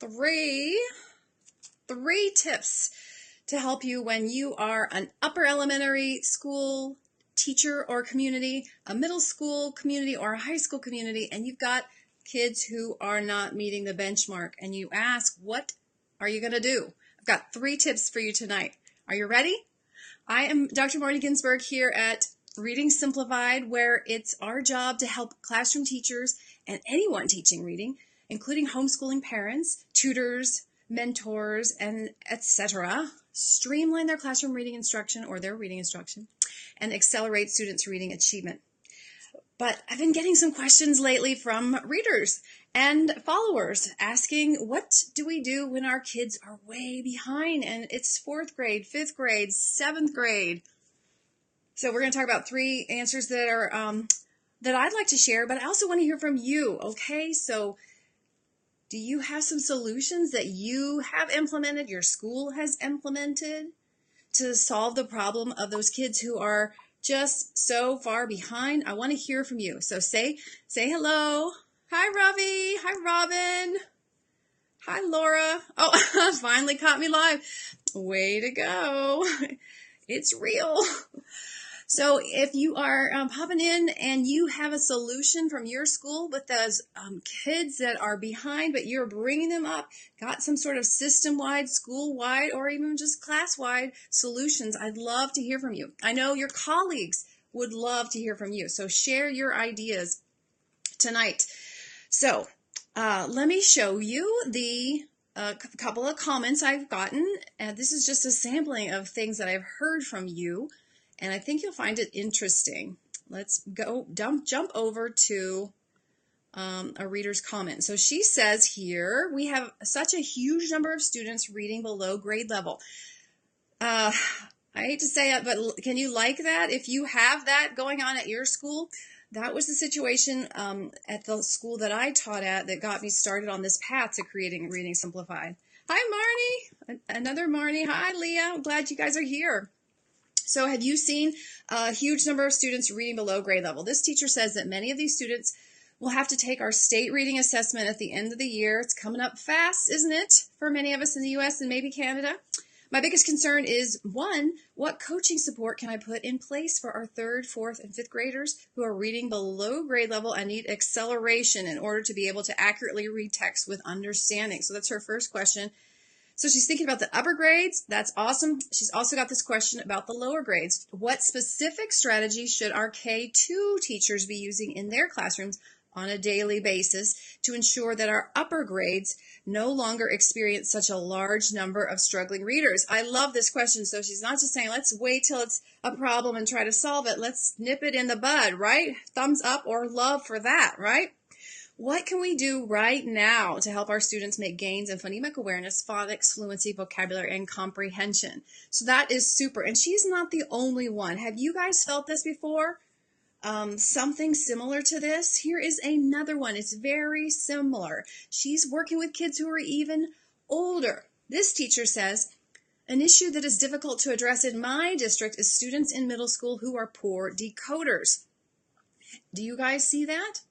three tips to help you when you are an upper elementary school teacher or community, a middle school community, or a high school community, and you've got kids who are not meeting the benchmark, and you ask, what are you going to do? I've got 3 tips for you tonight. Are you ready? I am Dr. Marty Ginsburg here at Reading Simplified, where it's our job to help classroom teachers and anyone teaching reading, including homeschooling parents, tutors, mentors, and etc., streamline their classroom reading instruction or their reading instruction and accelerate students' reading achievement. But I've been getting some questions lately from readers and followers asking, what do we do when our kids are way behind and it's 4th grade, 5th grade, 7th grade? So we're going to talk about 3 answers that are that I'd like to share, but I also want to hear from you, okay? So do you have some solutions that you have implemented, your school has implemented, to solve the problem of those kids who are just so far behind? I want to hear from you. So say hello. Hi, Ravi. Hi, Robin. Hi, Laura. Oh, finally caught me live. Way to go. It's real. So if you are popping in and you have a solution from your school with those kids that are behind, but you're bringing them up, got some sort of system-wide, school-wide, or even just class-wide solutions, I'd love to hear from you. I know your colleagues would love to hear from you. So share your ideas tonight. So let me show you the couple of comments I've gotten. This is just a sampling of things that I've heard from you, and I think you'll find it interesting. Let's go jump over to a reader's comment. So she says here, we have such a huge number of students reading below grade level. I hate to say it, but can you like that? If you have that going on at your school, that was the situation at the school that I taught at that got me started on this path to creating Reading Simplified. Hi, Marnie. Another Marnie. Hi, Leah. I'm glad you guys are here. So have you seen a huge number of students reading below grade level? This teacher says that many of these students will have to take our state reading assessment at the end of the year. It's coming up fast, isn't it, for many of us in the U.S. and maybe Canada? My biggest concern is, 1, what coaching support can I put in place for our 3rd, 4th, and 5th graders who are reading below grade level and need acceleration in order to be able to accurately read text with understanding? So that's her first question. So she's thinking about the upper grades. That's awesome. She's also got this question about the lower grades. What specific strategies should our K-2 teachers be using in their classrooms on a daily basis to ensure that our upper grades no longer experience such a large number of struggling readers? I love this question. So she's not just saying, let's wait till it's a problem and try to solve it. Let's nip it in the bud, right? Thumbs up or love for that, right? What can we do right now to help our students make gains in phonemic awareness, phonics, fluency, vocabulary, and comprehension? So that is super. And she's not the only one. Have you guys felt this before? Something similar to this? Here is another one. It's very similar. She's working with kids who are even older. This teacher says, an issue that is difficult to address in my district is students in middle school who are poor decoders. Do you guys see that?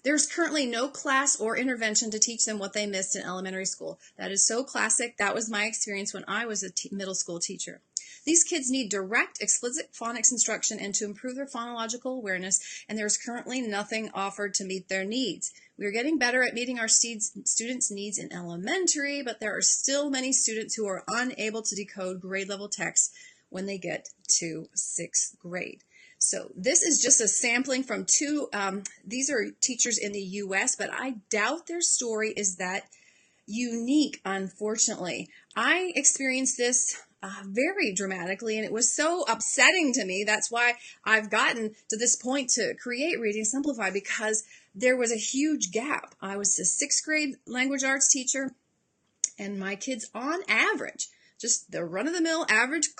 There's currently no class or intervention to teach them what they missed in elementary school. That is so classic. That was my experience when I was a middle school teacher. These kids need direct, explicit phonics instruction and to improve their phonological awareness, and there's currently nothing offered to meet their needs. We are getting better at meeting our students' needs in elementary, but there are still many students who are unable to decode grade level text when they get to 6th grade. So this is just a sampling from 2, these are teachers in the U.S., but I doubt their story is that unique, unfortunately. I experienced this very dramatically, and it was so upsetting to me. That's why I've gotten to this point to create Reading Simplified, because there was a huge gap. I was a 6th grade language arts teacher, and my kids on average, just the run-of-the-mill average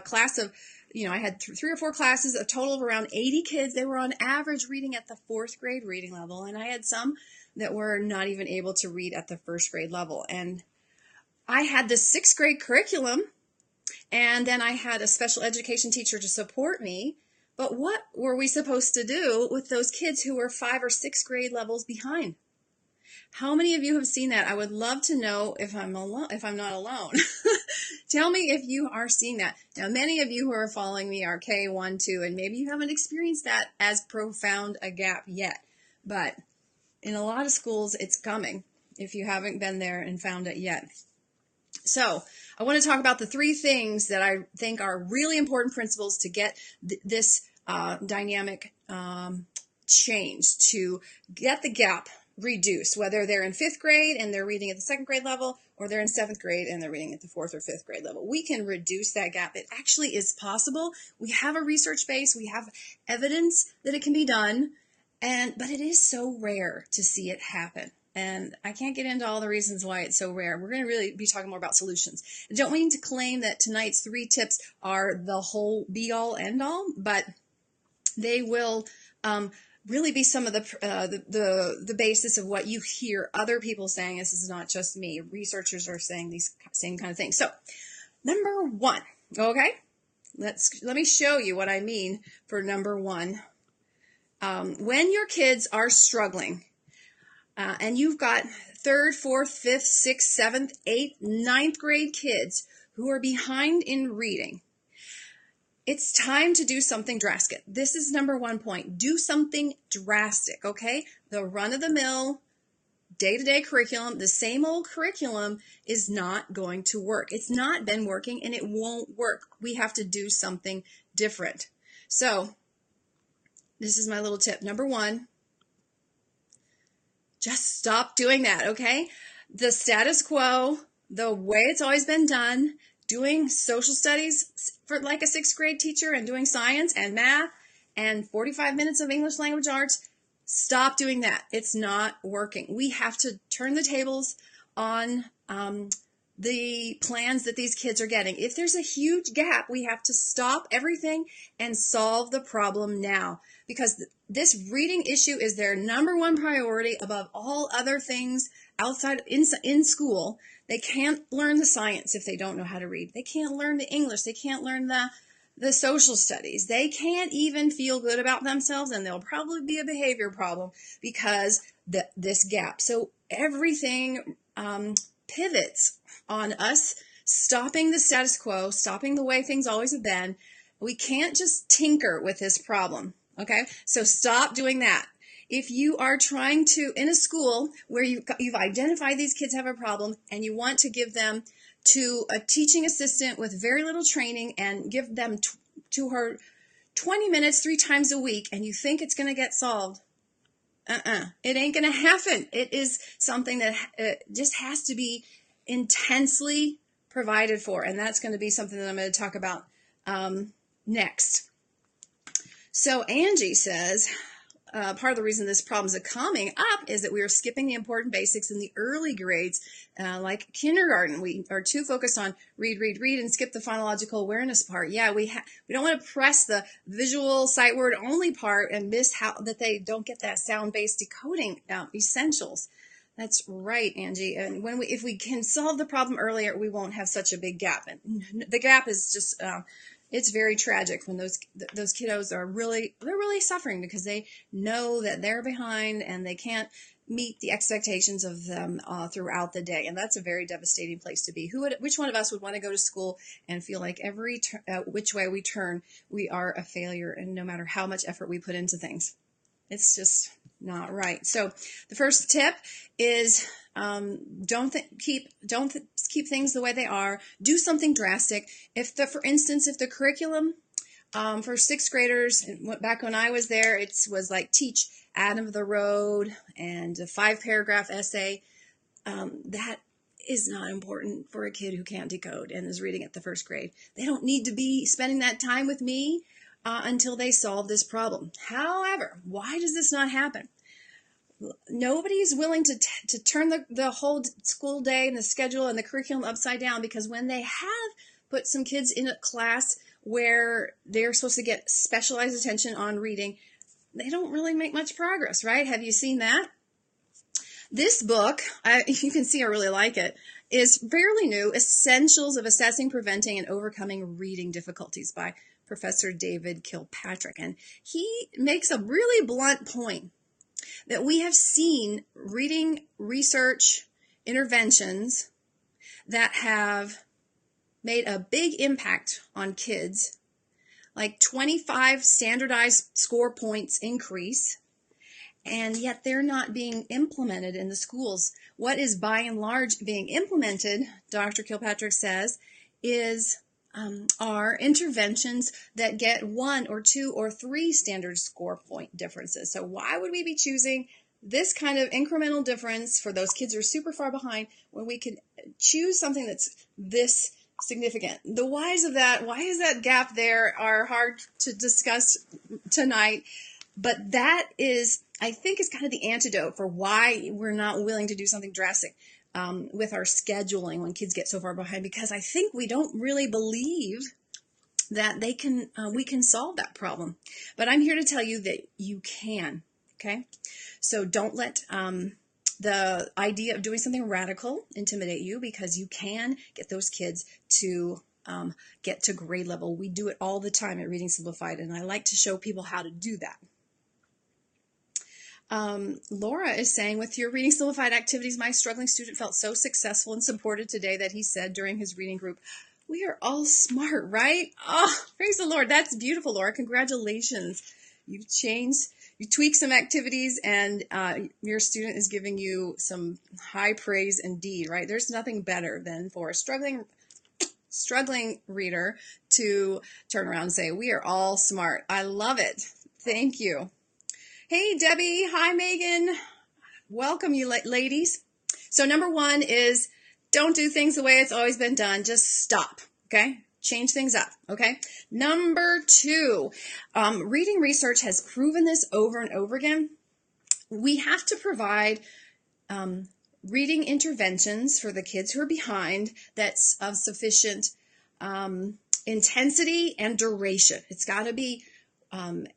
class of, I had 3 or 4 classes, a total of around 80 kids. They were on average reading at the 4th grade reading level, and I had some that were not even able to read at the 1st grade level. And I had the 6th grade curriculum, and then I had a special education teacher to support me. But what were we supposed to do with those kids who were 5 or 6 grade levels behind? How many of you have seen that? I would love to know if I'm not alone. Tell me if you are seeing that. Now, many of you who are following me are K1, 2, and maybe you haven't experienced that as profound a gap yet. But in a lot of schools, it's coming if you haven't been there and found it yet. So I want to talk about the 3 things that I think are really important principles to get this dynamic change, to get the gap reduced, whether they're in 5th grade and they're reading at the 2nd grade level, or they're in 7th grade and they're reading at the 4th or 5th grade level. We can reduce that gap. It actually is possible. We have a research base. We have evidence that it can be done, but it is so rare to see it happen. And I can't get into all the reasons why it's so rare. We're going to really be talking more about solutions. I don't mean to claim that tonight's 3 tips are the whole be-all, end-all, but they will really be some of the basis of what you hear other people saying. This is not just me. Researchers are saying these same kind of things. So, number 1, okay? Let me show you what I mean for number 1. When your kids are struggling, and you've got 3rd, 4th, 5th, 6th, 7th, 8th, 9th grade kids who are behind in reading, it's time to do something drastic. This is number 1 point. Do something drastic, okay? The run-of-the-mill, day-to-day curriculum, the same old curriculum is not going to work. It's not been working, and it won't work. We have to do something different. So, this is my little tip. Number 1, just stop doing that, okay? The status quo, the way it's always been done, doing social studies for like a 6th grade teacher and doing science and math and 45 minutes of English language arts, stop doing that. It's not working. We have to turn the tables on the plans that these kids are getting. If there's a huge gap, we have to stop everything and solve the problem now, because this reading issue is their number 1 priority above all other things outside in school. They can't learn the science if they don't know how to read. They can't learn the English. They can't learn the social studies. They can't even feel good about themselves, and there'll probably be a behavior problem because this gap. So everything pivots on us stopping the status quo, stopping the way things always have been. We can't just tinker with this problem, okay? So stop doing that. If you are trying to, in a school where you've identified these kids have a problem and you want to give them to a teaching assistant with very little training and give them to her 20 minutes 3 times a week, and you think it's going to get solved, it ain't going to happen. It is something that just has to be intensely provided for, and that's going to be something that I'm going to talk about next. So Angie says, part of the reason this problem is coming up is that we are skipping the important basics in the early grades, like kindergarten. We are too focused on read, and skip the phonological awareness part. Yeah, we don't want to press the visual sight word only part and miss how that they don't get that sound-based decoding essentials. That's right, Angie. And if we can solve the problem earlier, we won't have such a big gap. And the gap is just it's very tragic when those kiddos are really suffering because they know that they're behind and they can't meet the expectations of them throughout the day, and that's a very devastating place to be. Which one of us would want to go to school and feel like every which way we turn, we are a failure, and no matter how much effort we put into things, it's just not right. So the first tip is don't keep things the way they are. Do something drastic. For instance, if the curriculum for 6th graders, back when I was there, it was like teach Adam of the Road and a 5-paragraph essay. That is not important for a kid who can't decode and is reading at the 1st grade. They don't need to be spending that time with me until they solve this problem. However, why does this not happen? Nobody's willing to turn the whole school day and the schedule and the curriculum upside down, because when they have put some kids in a class where they're supposed to get specialized attention on reading, they don't really make much progress, right? Have you seen that? This book, you can see I really like it, is fairly new, Essentials of Assessing, Preventing, and Overcoming Reading Difficulties by Professor David Kilpatrick. And he makes a really blunt point. that we have seen reading research interventions that have made a big impact on kids, like 25 standardized score points increase, and yet they're not being implemented in the schools. What is by and large being implemented, Dr. Kilpatrick says, are interventions that get 1 or 2 or 3 standard score point differences. So why would we be choosing this kind of incremental difference for those kids who are super far behind when we could choose something that's this significant? The whys of that, why is that gap there, are hard to discuss tonight, but that is, I think, is kind of the antidote for why we're not willing to do something drastic with our scheduling when kids get so far behind, because I think we don't really believe that we can solve that problem. But I'm here to tell you that you can, okay? So don't let the idea of doing something radical intimidate you, because you can get those kids to get to grade level. We do it all the time at Reading Simplified, and I like to show people how to do that. Laura is saying, with your Reading Simplified activities, my struggling student felt so successful and supported today that he said during his reading group, "We are all smart, right?" Oh, praise the Lord. That's beautiful, Laura. Congratulations. You tweaked some activities, and your student is giving you some high praise indeed, right? There's nothing better than for a struggling reader to turn around and say, "We are all smart." I love it. Thank you. Hey, Debbie. Hi, Megan. Welcome, you ladies. So number 1 is don't do things the way it's always been done. Just stop, okay? Change things up, okay? Number 2, reading research has proven this over and over again. We have to provide reading interventions for the kids who are behind that's of sufficient intensity and duration. It's got to be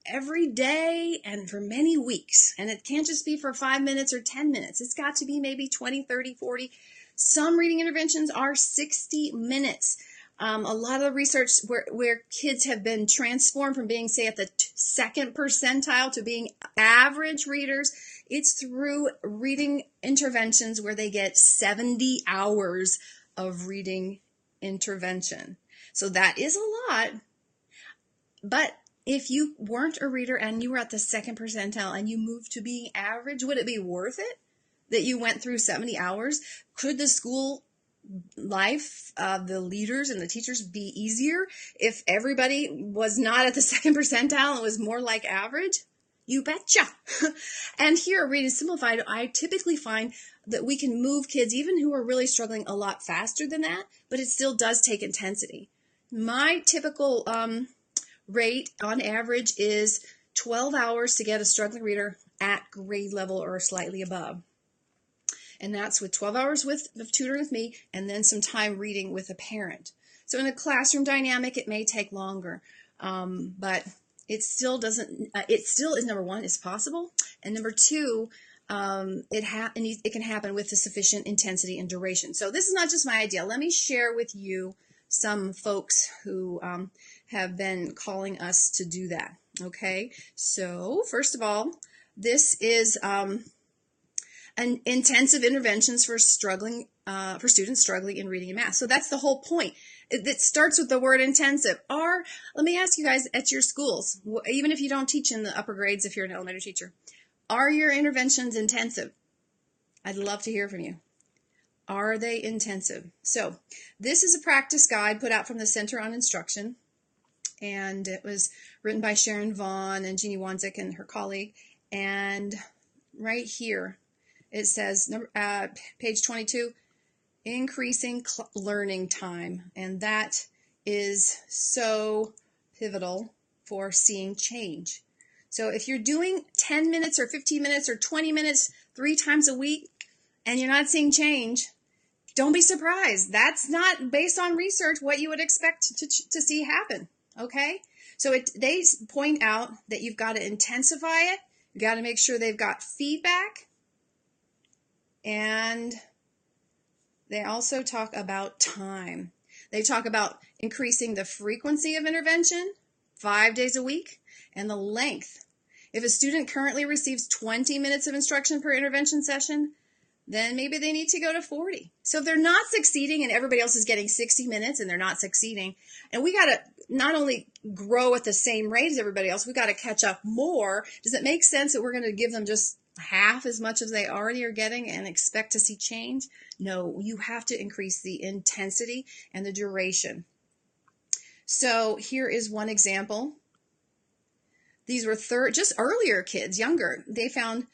every day and for many weeks. And it can't just be for 5 minutes or 10 minutes. It's got to be maybe 20, 30, 40. Some reading interventions are 60 minutes. A lot of the research where kids have been transformed from being, say, at the 2nd percentile to being average readers, it's through reading interventions where they get 70 hours of reading intervention. So that is a lot, but if you weren't a reader and you were at the 2nd percentile and you moved to being average, would it be worth it that you went through 70 hours? Could the school life of the leaders and the teachers be easier if everybody was not at the 2nd percentile and was more like average? You betcha. And here at Reading Simplified, I typically find that we can move kids, even who are really struggling, a lot faster than that, but it still does take intensity. My typical rate on average is 12 hours to get a struggling reader at grade level or slightly above. And that's with 12 hours of tutoring with me and then some time reading with a parent. So in a classroom dynamic, it may take longer, but it still is, number 1, it's possible. And number 2, it can happen with the sufficient intensity and duration. So this is not just my idea. Let me share with you some folks who have been calling us to do that. Okay, so first of all, this is an intensive interventions for students struggling in reading and math. So that's the whole point. It starts with the word intensive. Or let me ask you guys, at your schools, even if you don't teach in the upper grades, if you're an elementary teacher, are your interventions intensive? I'd love to hear from you. Are they intensive? So this is a practice guide put out from the Center on Instruction, and it was written by Sharon Vaughn and Jeannie Wanzik and her colleague. And right here it says, page 22, increasing learning time. And that is so pivotal for seeing change. So if you're doing 10 minutes or 15 minutes or 20 minutes 3 times a week and you're not seeing change, don't be surprised. That's not based on research what you would expect to see happen, okay? So they point out that you've got to intensify it. You've got to make sure they've got feedback. And they also talk about time. They talk about increasing the frequency of intervention, 5 days a week, and the length. If a student currently receives 20 minutes of instruction per intervention session, then maybe they need to go to 40. So if they're not succeeding and everybody else is getting 60 minutes and they're not succeeding, and we got to not only grow at the same rate as everybody else, we got to catch up more. Does it make sense that we're going to give them just half as much as they already are getting and expect to see change? No, you have to increase the intensity and the duration. So here is one example. These were just earlier kids, younger. They found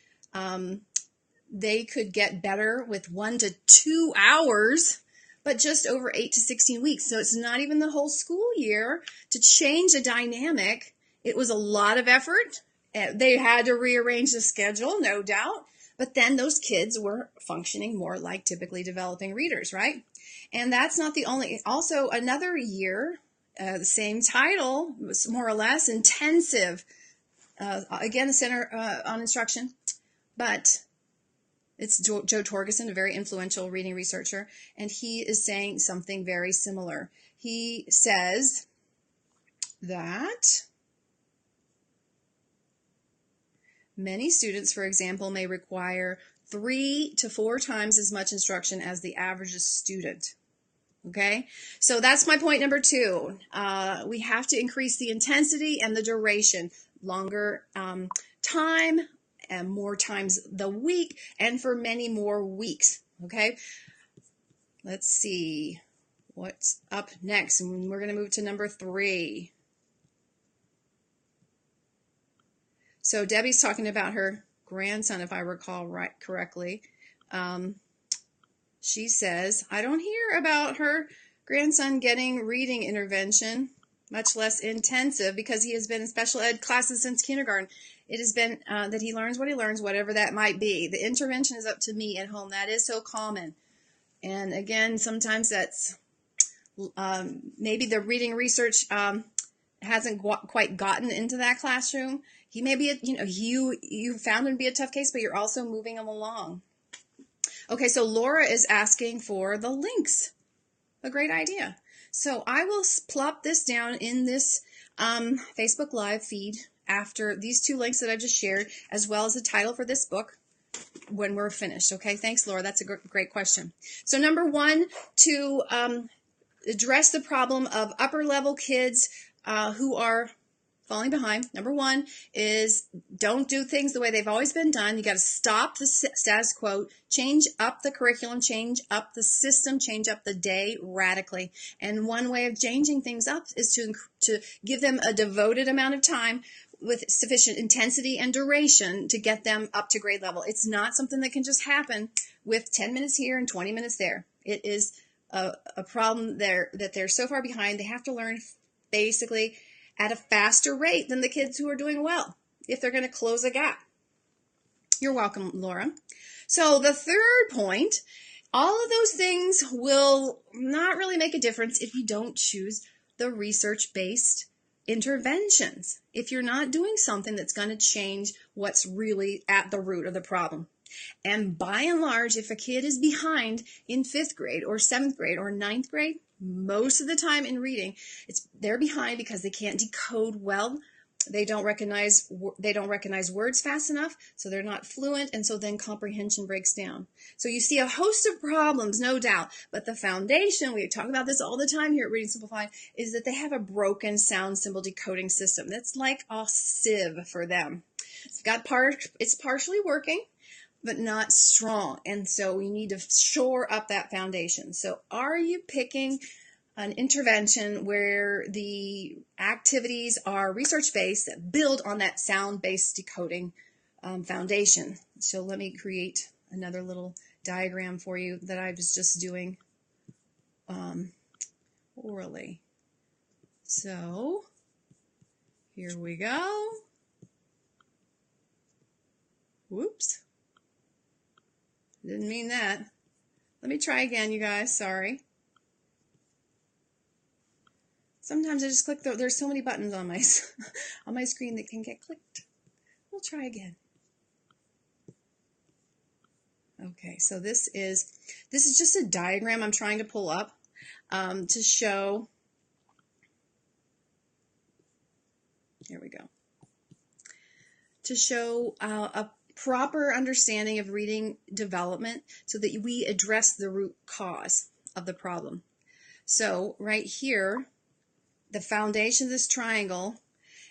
they could get better with 1 to 2 hours, but just over 8 to 16 weeks. So it's not even the whole school year to change the dynamic. It was a lot of effort. They had to rearrange the schedule, no doubt. But then those kids were functioning more like typically developing readers, right? And that's not the only. Also, another year, the same title, was more or less intensive. Again, the Center on Instruction, but it's Joe Torgerson, a very influential reading researcher, and he is saying something very similar. He says that many students, for example, may require 3 to 4 times as much instruction as the average student. Okay, so that's my point number 2. We have to increase the intensity and the duration, longer time, and more times the week, and for many more weeks. Okay, let's see what's up next, and we're going to move to number 3. So Debbie's talking about her grandson, if I recall correctly. She says, I don't hear about her grandson getting reading intervention, much less intensive, because he has been in special ed classes since kindergarten. It has been that he learns what he learns, whatever that might be. The intervention is up to me at home. That is so common. And again, sometimes that's maybe the reading research hasn't quite gotten into that classroom. He may be, you found him to be a tough case, but you're also moving him along. Okay, so Laura is asking for the links. A great idea. So I will plop this down in this Facebook Live feed after these 2 links that I just shared, as well as the title for this book when we're finished. Okay, thanks, Laura. That's a great question. So number 1, to address the problem of upper level kids who are falling behind. Number 1 is don't do things the way they've always been done. You got to stop the status quo, change up the curriculum, change up the system, change up the day radically. And one way of changing things up is to give them a devoted amount of time with sufficient intensity and duration to get them up to grade level. It's not something that can just happen with 10 minutes here and 20 minutes there. It is a problem that they're so far behind. They have to learn basically at a faster rate than the kids who are doing well if they're going to close a gap. You're welcome, Laura. So the third point, all of those things will not really make a difference if you don't choose the research-based interventions, if you're not doing something that's going to change what's really at the root of the problem. And by and large, if a kid is behind in 5th grade or 7th grade or 9th grade, most of the time in reading, they're behind because they can't decode well. They don't recognize words fast enough, so they're not fluent, and so then comprehension breaks down. So you see a host of problems, no doubt, but the foundation, we talk about this all the time here at Reading Simplified, is that they have a broken sound symbol decoding system. That's like a sieve for them. It's partially working, but not strong, and so we need to shore up that foundation. So are you picking an intervention where the activities are research-based that build on that sound-based decoding foundation? So let me create another little diagram for you that I was just doing orally. So here we go. Whoops. Didn't mean that. Let me try again, you guys. Sorry. Sometimes I just click. There's so many buttons on my screen that can get clicked. We'll try again. Okay, so this is just a diagram I'm trying to pull up to show. Here we go. to show a proper understanding of reading development so that we address the root cause of the problem. So right here, the foundation of this triangle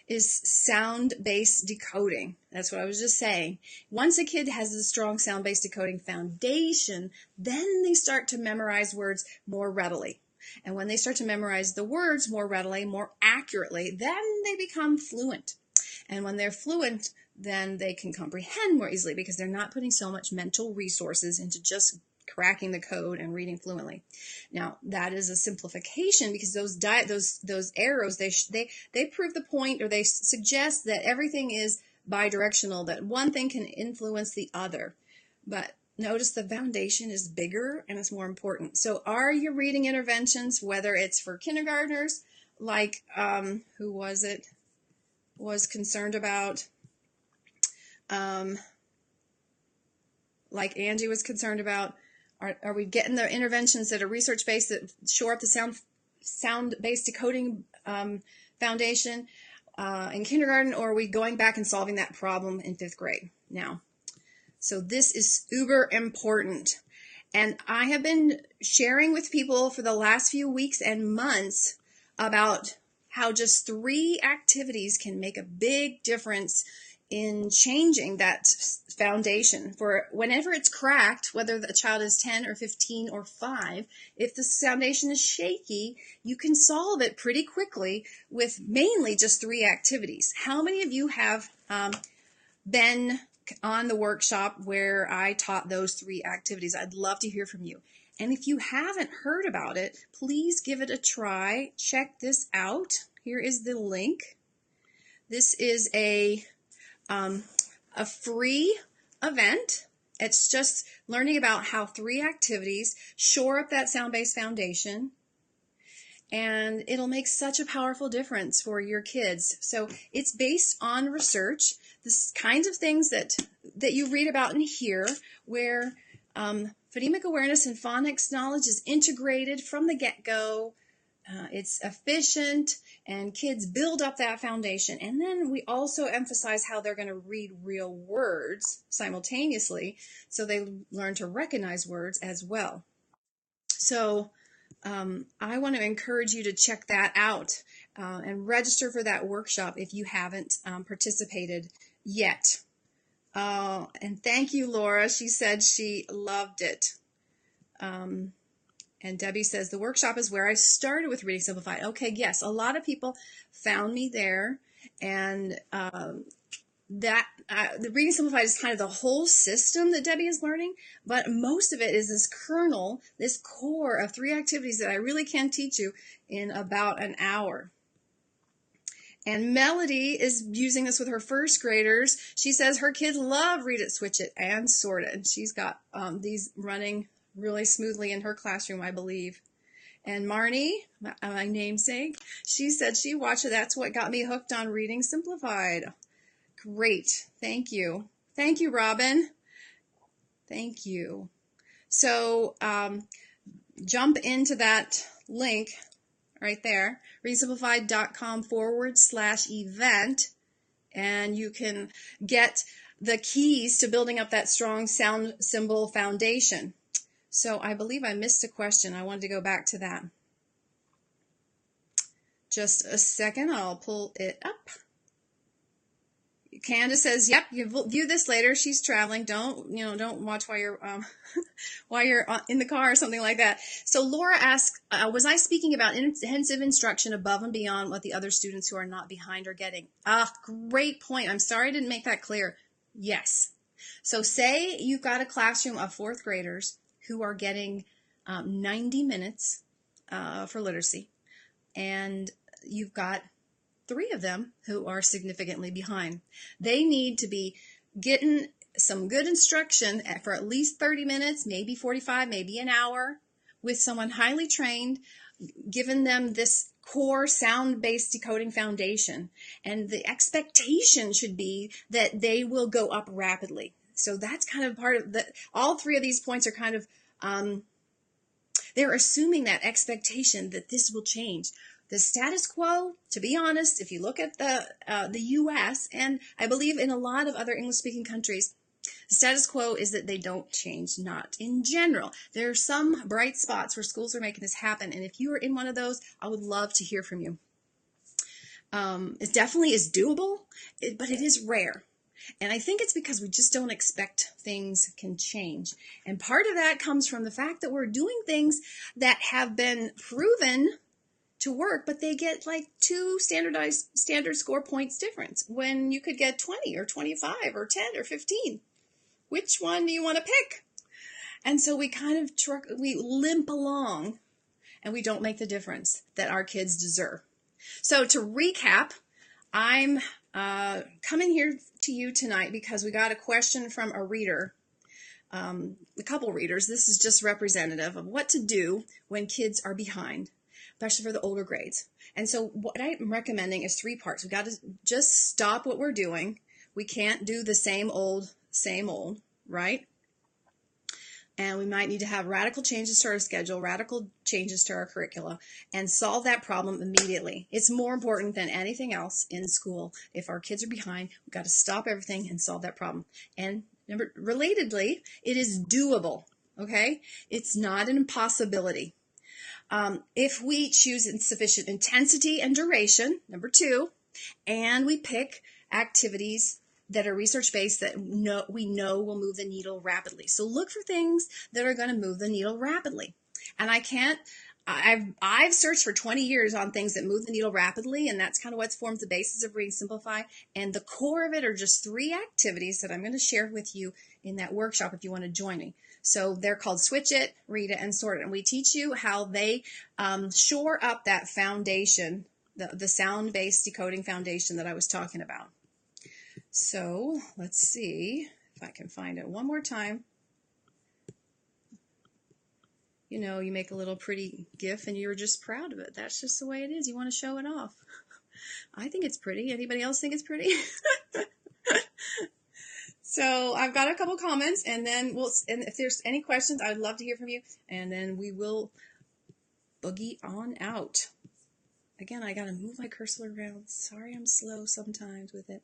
is sound-based decoding. That's what I was just saying. Once a kid has a strong sound-based decoding foundation, then they start to memorize words more readily. And when they start to memorize the words more readily, more accurately, then they become fluent. And when they're fluent, then they can comprehend more easily because they're not putting so much mental resources into just cracking the code and reading fluently. Now, that is a simplification because those arrows, they prove the point, or they suggest that everything is bidirectional, that one thing can influence the other. But notice the foundation is bigger and it's more important. So are your reading interventions, whether it's for kindergartners, like who was it, was concerned about, like Angie was concerned about, are we getting the interventions that are research-based that shore up the sound-based decoding foundation in kindergarten, or are we going back and solving that problem in 5th grade now? So this is uber important. And I have been sharing with people for the last few weeks and months about how just 3 activities can make a big difference in changing that foundation. For whenever it's cracked, whether the child is 10 or 15 or 5, if the foundation is shaky, you can solve it pretty quickly with mainly just 3 activities. How many of you have been on the workshop where I taught those 3 activities? I'd love to hear from you. And if you haven't heard about it, please give it a try. Check this out. Here is the link. This is a free event. It's just learning about how 3 activities shore up that sound-based foundation, and it'll make such a powerful difference for your kids. So it's based on research, this kinds of things that you read about in here, where phonemic awareness and phonics knowledge is integrated from the get-go. It's efficient, and kids build up that foundation. And then we also emphasize how they're going to read real words simultaneously, so they learn to recognize words as well. So I want to encourage you to check that out and register for that workshop if you haven't participated yet. And thank you, Laura. She said she loved it. And Debbie says, the workshop is where I started with Reading Simplified. Okay, yes, a lot of people found me there. And the Reading Simplified is kind of the whole system that Debbie is learning. But most of it is this kernel, this core of 3 activities that I really can teach you in about an hour. And Melody is using this with her 1st graders. She says her kids love Read It, Switch It, and Sort It. And she's got these running really smoothly in her classroom, I believe. And Marnie, my namesake, she said she watched it. That's what got me hooked on Reading Simplified. Great. Thank you. Thank you, Robin. Thank you. So jump into that link right there, readsimplified.com/event, and you can get the keys to building up that strong sound symbol foundation. So I believe I missed a question. I wanted to go back to that. Just a second, I'll pull it up. Candace says, "Yep, you view this later." She's traveling. Don't watch while you're in the car or something like that. So Laura asks, "Was I speaking about intensive instruction above and beyond what the other students who are not behind are getting?" Great point. I'm sorry I didn't make that clear. Yes. So say you've got a classroom of 4th graders who are getting 90 minutes for literacy, and you've got 3 of them who are significantly behind. They need to be getting some good instruction for at least 30 minutes, maybe 45, maybe an hour, with someone highly trained, giving them this core sound-based decoding foundation. And the expectation should be that they will go up rapidly. So that's kind of part of all 3 of these points are kind of, they're assuming that expectation that this will change. The status quo, to be honest, if you look at the U.S., and I believe in a lot of other English-speaking countries, the status quo is that they don't change, not in general. There are some bright spots where schools are making this happen, and if you are in one of those, I would love to hear from you. It definitely is doable, but it is rare. And I think it's because we just don't expect things can change. And part of that comes from the fact that we're doing things that have been proven to work, but they get like 2 standard score points difference when you could get 20 or 25 or 10 or 15. Which one do you want to pick? And so we kind of we limp along and we don't make the difference that our kids deserve. So to recap, I'm coming here to you tonight because we got a question from a reader, a couple readers. This is just representative of what to do when kids are behind, especially for the older grades. And so what I'm recommending is 3 parts. We got to just stop what we're doing. We can't do the same old, right? And we might need to have radical changes to our schedule, radical changes to our curricula, and solve that problem immediately. It's more important than anything else in school. If our kids are behind, we've got to stop everything and solve that problem. And relatedly, it is doable, okay? It's not an impossibility. If we choose sufficient intensity and duration, number 2, and we pick activities that are research-based that we know will move the needle rapidly. So look for things that are going to move the needle rapidly. And I've searched for 20 years on things that move the needle rapidly, and that's kind of what forms the basis of Read Simplify. And the core of it are just 3 activities that I'm going to share with you in that workshop if you want to join me. So they're called Switch It, Read It, and Sort It. And we teach you how they shore up that foundation, the sound-based decoding foundation that I was talking about. So let's see if I can find it one more time. You know, you make a little pretty GIF and you're just proud of it. That's just the way it is. You want to show it off. I think it's pretty. Anybody else think it's pretty? So I've got a couple comments, and then and if there's any questions, I'd love to hear from you, and then we will boogie on out. Again, I got to move my cursor around. Sorry, I'm slow sometimes with it.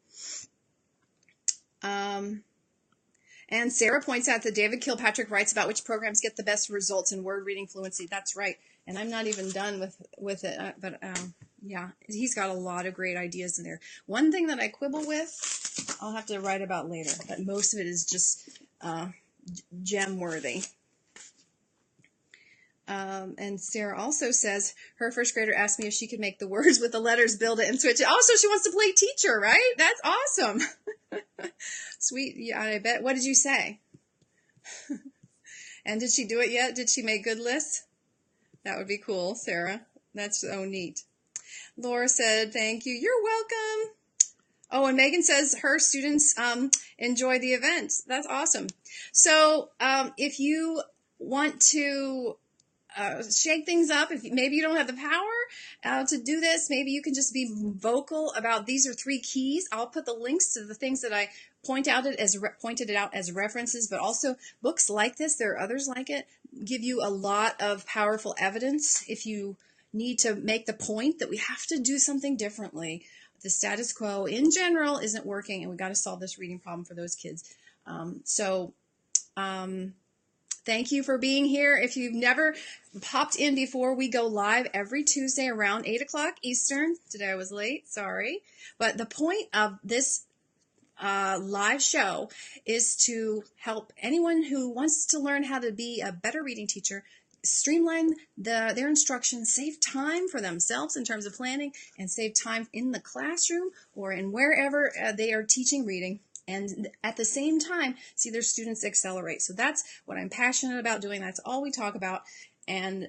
And Sarah points out that David Kilpatrick writes about which programs get the best results in word reading fluency. That's right. And I'm not even done with it. But yeah, he's got a lot of great ideas in there. One thing that I quibble with, I'll have to write about later. But most of it is just gem worthy. And Sarah also says her first grader asked me if she could make the words with the letters, build it, and switch it. Also, she wants to play teacher, right? That's awesome. Sweet. Yeah, I bet. What did you say? And did she do it yet? Did she make good lists? That would be cool, Sarah. That's so neat. Laura said, thank you. You're welcome. Oh, and Megan says her students enjoy the event. That's awesome. So if you want to shake things up, if maybe you don't have the power to do this, maybe you can just be vocal about these are 3 keys. I'll put the links to the things that I pointed it out as references, but also books like this, there are others like it, give you a lot of powerful evidence if you need to make the point that we have to do something differently. The status quo in general isn't working, and we got to solve this reading problem for those kids. Thank you for being here. If you've never popped in before, we go live every Tuesday around 8 o'clock Eastern. Today I was late, sorry. But the point of this live show is to help anyone who wants to learn how to be a better reading teacher streamline their instruction, save time for themselves in terms of planning, and save time in the classroom or in wherever they are teaching reading. And at the same time, see their students accelerate. So that's what I'm passionate about doing. That's all we talk about. And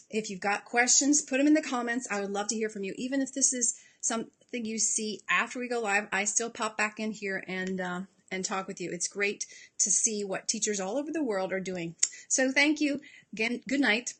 if you've got questions, put them in the comments. I would love to hear from you. Even if this is something you see after we go live, I still pop back in here and talk with you. It's great to see what teachers all over the world are doing. So thank you. Again, good night.